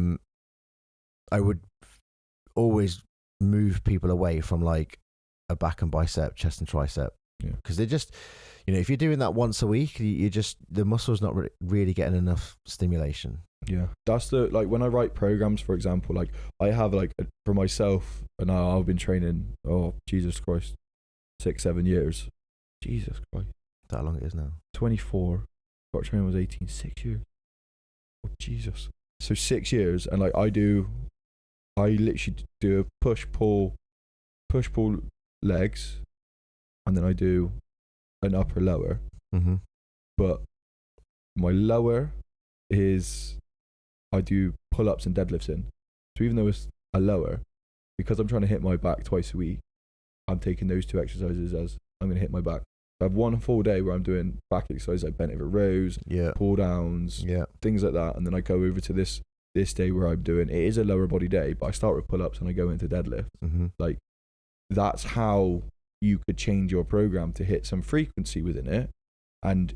S2: would always move people away from like a back and bicep, chest and tricep, because they're just, if you're doing that once a week, the muscle's not really getting enough stimulation.
S1: Yeah, that's when I write programs, for example, like I have for myself, and I've been training, Jesus Christ, 6-7 years. Jesus Christ.
S2: That long it is now.
S1: 24. Got training when I was 18. 6 years. Oh, Jesus. So 6 years, and I literally do a push pull legs, and then I do an upper lower.
S2: Mm-hmm.
S1: But my lower is I do pull-ups and deadlifts in. So even though it's a lower, because I'm trying to hit my back twice a week, I'm taking those 2 exercises as I'm going to hit my back. I have one full day where I'm doing back exercises like bent over rows, pull downs, things like that. And then I go over to this day where I'm doing, it is a lower body day, but I start with pull-ups and I go into deadlift.
S2: Mm-hmm.
S1: Like, that's how you could change your program to hit some frequency within it. And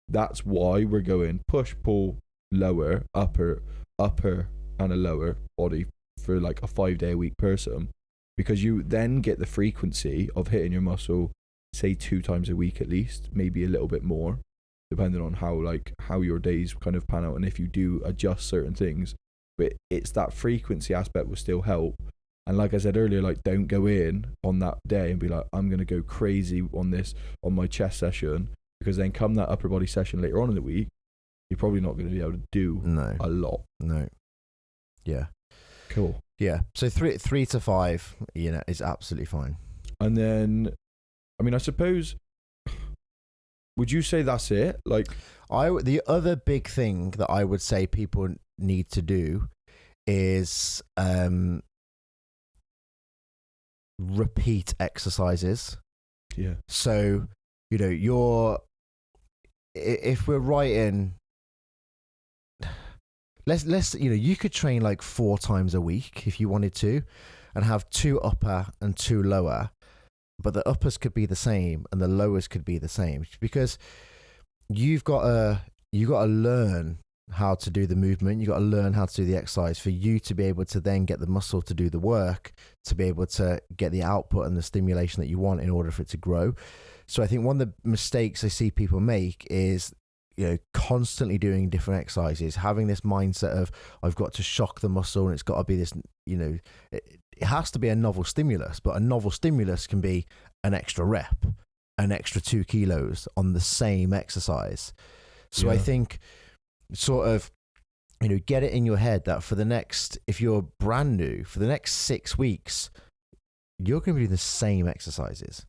S1: that's why we're going push, pull, lower, upper, and a lower body for like a 5 day a week person, because you then get the frequency of hitting your muscle, say 2 times a week at least, maybe a little bit more, depending on how your days kind of pan out and if you do adjust certain things. But it's that frequency aspect will still help. And like I said earlier, like, don't go in on that day and be like, I'm going to go crazy on my chest session, because then come that upper body session later on in the week, you're probably not going to be able to do a lot.
S2: No. Yeah.
S1: Cool.
S2: Yeah. So 3 to 5, is absolutely fine.
S1: And then, I suppose, would you say that's it? Like,
S2: the other big thing that I would say people need to do is repeat exercises.
S1: Yeah.
S2: So, if we're writing, let's you could train like 4 times a week if you wanted to, and have 2 upper and 2 lower, but the uppers could be the same and the lowers could be the same, because you've got to learn how to do the movement. You got to learn how to do the exercise for you to be able to then get the muscle to do the work, to be able to get the output and the stimulation that you want in order for it to grow. So I think one of the mistakes I see people make is constantly doing different exercises, having this mindset of I've got to shock the muscle, and it's got to be this, it has to be a novel stimulus, but a novel stimulus can be an extra rep, an extra 2 kilos on the same exercise. So I think sort of, get it in your head that if you're brand new, for the next 6 weeks, you're going to be doing the same exercises.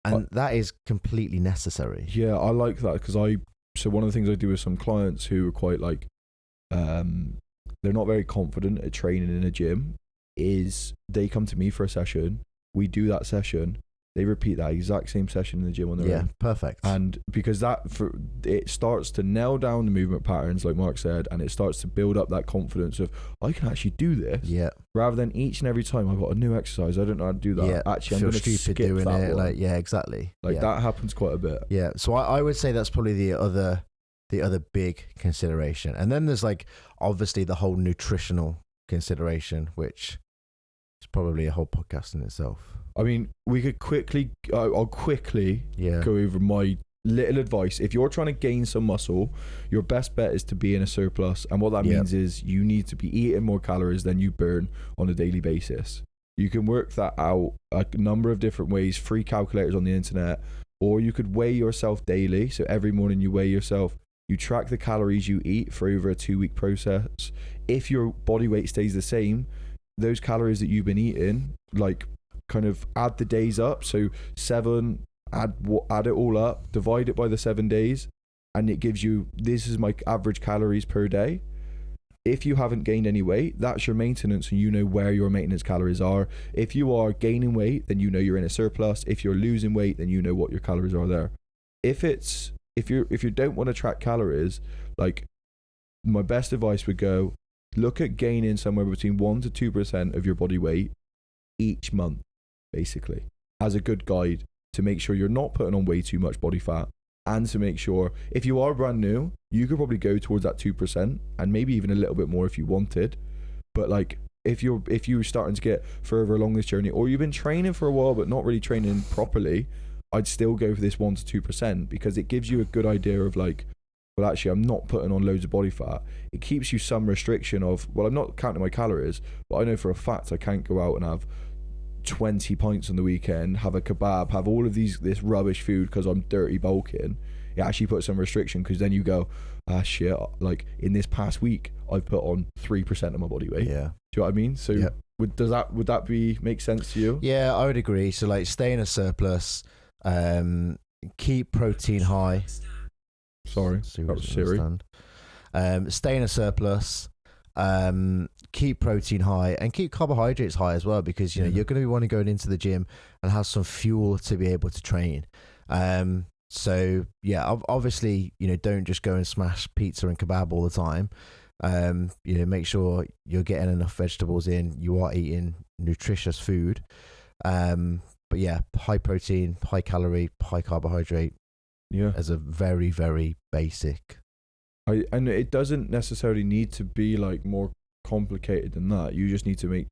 S2: And that is completely necessary.
S1: Yeah, I like that because so one of the things I do with some clients who are quite like, they're not very confident at training in a gym, is they come to me for a session, we do that session, they repeat that exact same session in the gym on their own.
S2: Perfect.
S1: And because it starts to nail down the movement patterns, like Mark said, and it starts to build up that confidence of, I can actually do this.
S2: Yeah.
S1: Rather than each and every time I've got a new exercise, I don't know how to do that.
S2: Yeah.
S1: Actually, I'm going to skip
S2: doing
S1: that
S2: it.
S1: one.
S2: Exactly.
S1: That happens quite a bit.
S2: Yeah. So I would say that's probably the other big consideration. And then there's obviously the whole nutritional consideration, which is probably a whole podcast in itself.
S1: I mean, we could I'll quickly go over my little advice. If you're trying to gain some muscle, your best bet is to be in a surplus. And what that means is you need to be eating more calories than you burn on a daily basis. You can work that out a number of different ways, free calculators on the internet, or you could weigh yourself daily. So every morning you weigh yourself, you track the calories you eat for over a 2-week process. If your body weight stays the same, those calories that you've been eating, kind of add the days up. So 7, add it all up, divide it by the 7 days, and it gives you, this is my average calories per day. If you haven't gained any weight, that's your maintenance, and you know where your maintenance calories are. If you are gaining weight, then you know you're in a surplus. If you're losing weight, then you know what your calories are there. If you don't want to track calories, my best advice would go, look at gaining somewhere between 1 to 2% of your body weight each month, basically, as a good guide to make sure you're not putting on way too much body fat, and to make sure if you are brand new, you could probably go towards that 2% and maybe even a little bit more if you wanted. But if you're starting to get further along this journey, or you've been training for a while but not really training properly, I'd still go for this 1 to 2% because it gives you a good idea of well, actually, I'm not putting on loads of body fat. It keeps you some restriction of, well, I'm not counting my calories, but I know for a fact I can't go out and have 20 pints on the weekend, have a kebab, have all of this rubbish food because I'm dirty bulking. It actually puts some restriction because then you go, shit, in this past week, I've put on 3% of my body weight.
S2: Yeah.
S1: Do you know what I mean? So would that make sense to you?
S2: Yeah, I would agree. So stay in a surplus, keep protein high.
S1: Sorry, that was Siri.
S2: Stay in a surplus, keep protein high, and keep carbohydrates high as well, because you're going to be wanting to go into the gym and have some fuel to be able to train. So yeah, obviously, don't just go and smash pizza and kebab all the time. Make sure you're getting enough vegetables in, you are eating nutritious food. But yeah, high protein, high calorie, high carbohydrate.
S1: Yeah,
S2: as a very, very basic.
S1: And it doesn't necessarily need to be more complicated than that. You just need to make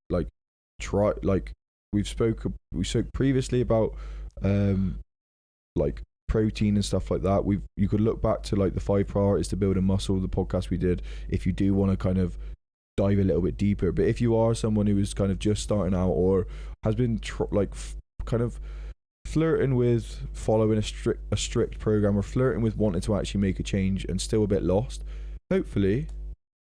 S1: we spoke previously about protein and stuff like that. You could look back to the 5 priorities to build a muscle, the podcast we did, if you do want to kind of dive a little bit deeper. But if you are someone who is kind of just starting out or has been kind of flirting with following a strict program, or flirting with wanting to actually make a change and still a bit lost, hopefully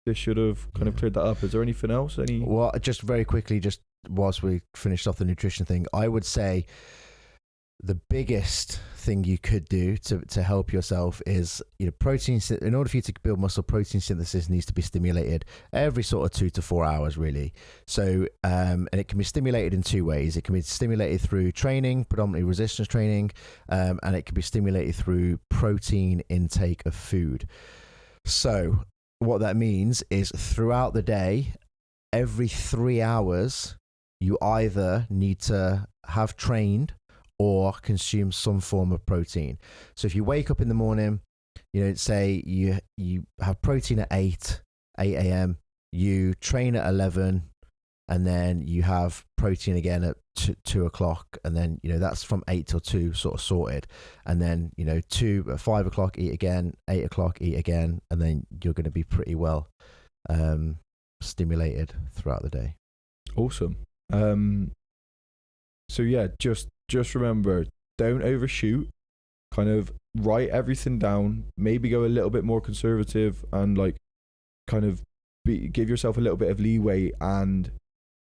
S1: this should have kind of cleared that up. Is there anything else?
S2: Well, just very quickly, just whilst we finished off the nutrition thing, I would say the biggest thing you could do to help yourself is, protein. In order for you to build muscle, protein synthesis needs to be stimulated every sort of 2 to 4 hours, really. So, and it can be stimulated in 2 ways. It can be stimulated through training, predominantly resistance training, and it can be stimulated through protein intake of food. So, what that means is throughout the day, every 3 hours, you either need to have trained or consume some form of protein. So if you wake up in the morning, say you have protein at 8 a.m., you train at 11, and then you have protein again at 2 o'clock, and then that's from 8 till 2 sort of sorted, and then 5 o'clock eat again, 8 o'clock eat again, and then you're going to be pretty well stimulated throughout the day.
S1: Awesome. So yeah, just remember, don't overshoot. Kind of write everything down. Maybe go a little bit more conservative and like kind of give yourself a little bit of leeway and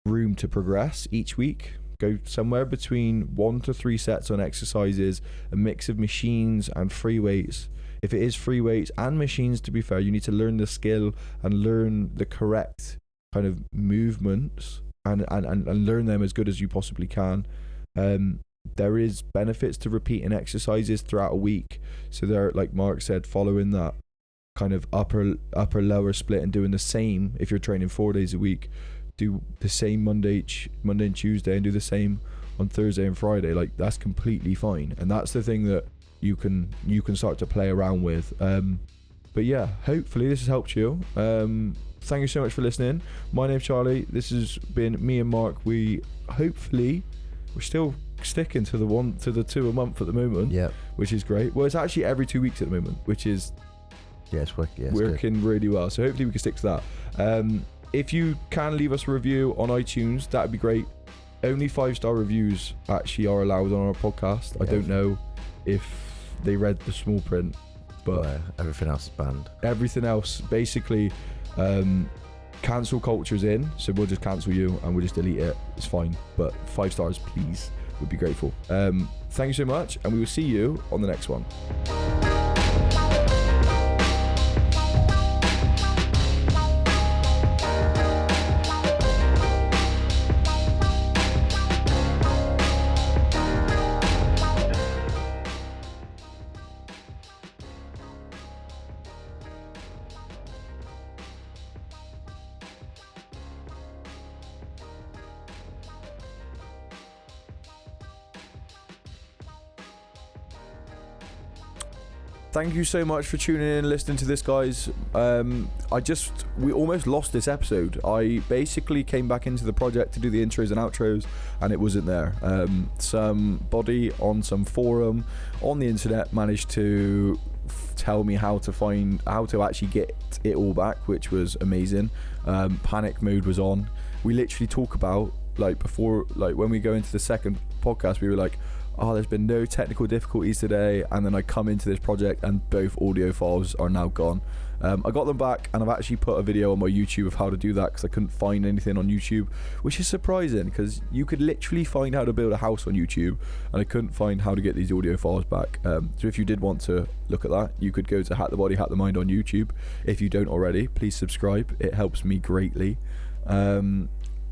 S1: room to progress each week. Go somewhere between 1 to 3 sets on exercises, a mix of machines and free weights. If it is free weights and machines, to be fair, you need to learn the skill and learn the correct kind of movements and learn them as good as you possibly can. There is benefits to repeating exercises throughout a week. So there, like Mark said, following that kind of upper lower split and doing the same. If you're training 4 days a week, do the same Monday and Tuesday, and do the same on Thursday and Friday. Like, that's completely fine, and that's the thing that you can start to play around with. But yeah, hopefully this has helped you. Thank you so much for listening. My name's Charlie. This has been me and Mark. We're still sticking to the 2 a month at the moment.
S2: Yeah,
S1: which is great. Well, it's actually every 2 weeks at the moment, which is
S2: it's working
S1: really well. So hopefully we can stick to that. If you can leave us a review on iTunes, that'd be great. Only 5-star reviews actually are allowed on our podcast. I don't know if they read the small print, but
S2: everything else is banned.
S1: Everything else, basically, cancel culture's in, so we'll just cancel you and we'll just delete it. It's fine, but 5 stars, please. Would be grateful. Thank you so much, and we will see you on the next one. Thank you so much for tuning in and listening to this, guys. We almost lost this episode. I basically came back into the project to do the intros and outros, and it wasn't there. Somebody on some forum on the internet managed to tell me how to actually get it all back, which was amazing. Panic mode was on. We literally talk about, like, before, like, when we go into the second podcast, we were like, oh, there's been no technical difficulties today, and then I come into this project and both audio files are now gone. I got them back, and I've actually put a video on my YouTube of how to do that because I couldn't find anything on YouTube, which is surprising because you could literally find how to build a house on YouTube, and I couldn't find how to get these audio files back. So if you did want to look at that, you could go to Hack the Body, Hack the Mind on YouTube. If you don't already, please subscribe. It helps me greatly.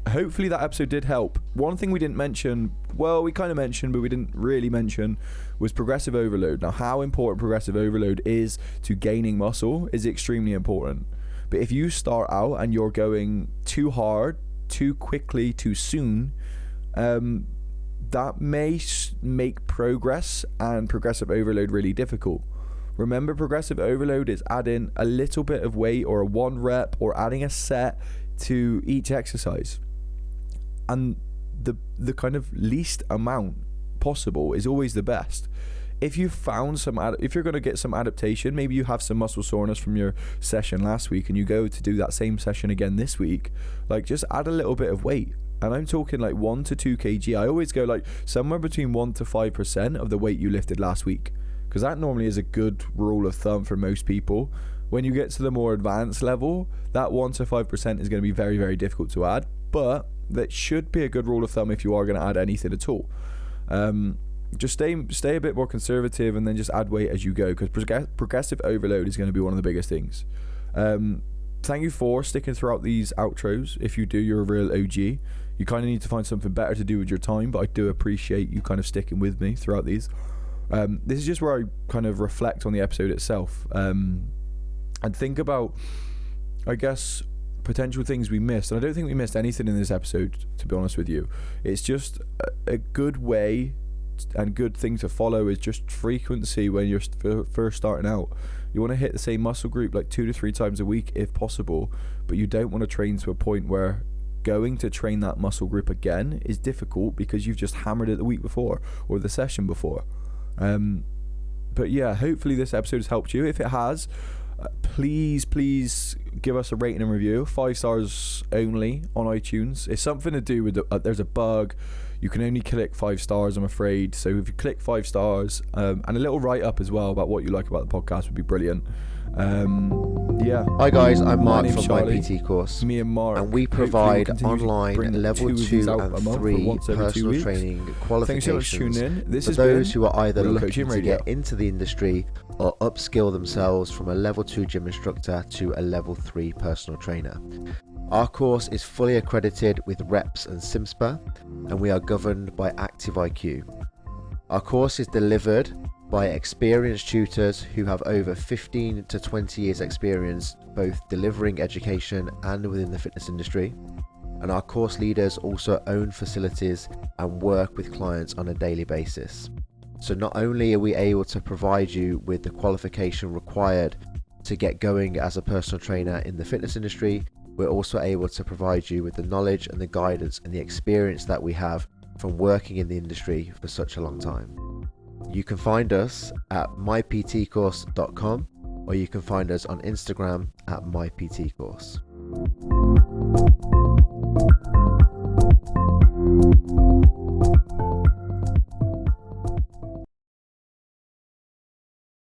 S1: Hopefully that episode did help. One thing we didn't mention, well, we kind of mentioned, but we didn't really mention, was progressive overload. Now, how important progressive overload is to gaining muscle is extremely important. But if you start out and you're going too hard, too quickly, too soon, that may make progress and progressive overload really difficult. Remember, progressive overload is adding a little bit of weight or a 1 rep or adding a set to each exercise. And the kind of least amount possible is always the best. If you found if you're going to get some adaptation, maybe you have some muscle soreness from your session last week and you go to do that same session again this week, like, just add a little bit of weight. And I'm talking like 1 to 2 kg. I always go like somewhere between 1 to 5% of the weight you lifted last week, because that normally is a good rule of thumb for most people. When you get to the more advanced level, that 1 to 5% is going to be very, very difficult to add, but that should be a good rule of thumb if you are going to add anything at all. Just stay a bit more conservative and then just add weight as you go, because progressive overload is going to be one of the biggest things. Thank you for sticking throughout these outros. If you do, you're a real OG. You kind of need to find something better to do with your time, but I do appreciate you kind of sticking with me throughout these. This is just where I kind of reflect on the episode itself, and think about, I guess, potential things we missed. And I don't think we missed anything in this episode, to be honest with you. It's just a good way and good thing to follow is just frequency when you're first starting out. You want to hit the same muscle group like 2 to 3 times a week if possible, but you don't want to train to a point where going to train that muscle group again is difficult because you've just hammered it the week before or the session before. But yeah, hopefully this episode has helped you. If it has, please give us a rating and review. 5 stars only on iTunes. It's something to do with there's a bug. You can only click 5 stars, I'm afraid. So if you click 5 stars and a little write up as well about what you like about the podcast would be brilliant. Yeah.
S2: Hi guys, I'm Mark
S1: name's
S2: from
S1: Charlie.
S2: My PT Course.
S1: Me and Mark.
S2: And we
S1: Hopefully
S2: provide
S1: we'll continue to
S2: online
S1: bring
S2: level
S1: 2 of
S2: 2
S1: these out a
S2: and
S1: month, or
S2: 3
S1: once every 2
S2: personal
S1: weeks.
S2: training
S1: Thanks so much for
S2: qualifications
S1: tuning in. This
S2: for
S1: has
S2: those
S1: been
S2: who are either
S1: Real
S2: looking
S1: Coaching
S2: to
S1: Radio.
S2: get into the industry or upskill themselves from a level 2 gym instructor to a level 3 personal trainer. Our course is fully accredited with REPS and SIMSPA, and we are governed by Active IQ. Our course is delivered by experienced tutors who have over 15 to 20 years experience both delivering education and within the fitness industry. And our course leaders also own facilities and work with clients on a daily basis. So not only are we able to provide you with the qualification required to get going as a personal trainer in the fitness industry, we're also able to provide you with the knowledge and the guidance and the experience that we have from working in the industry for such a long time. You can find us at myptcourse.com, or you can find us on Instagram at myptcourse.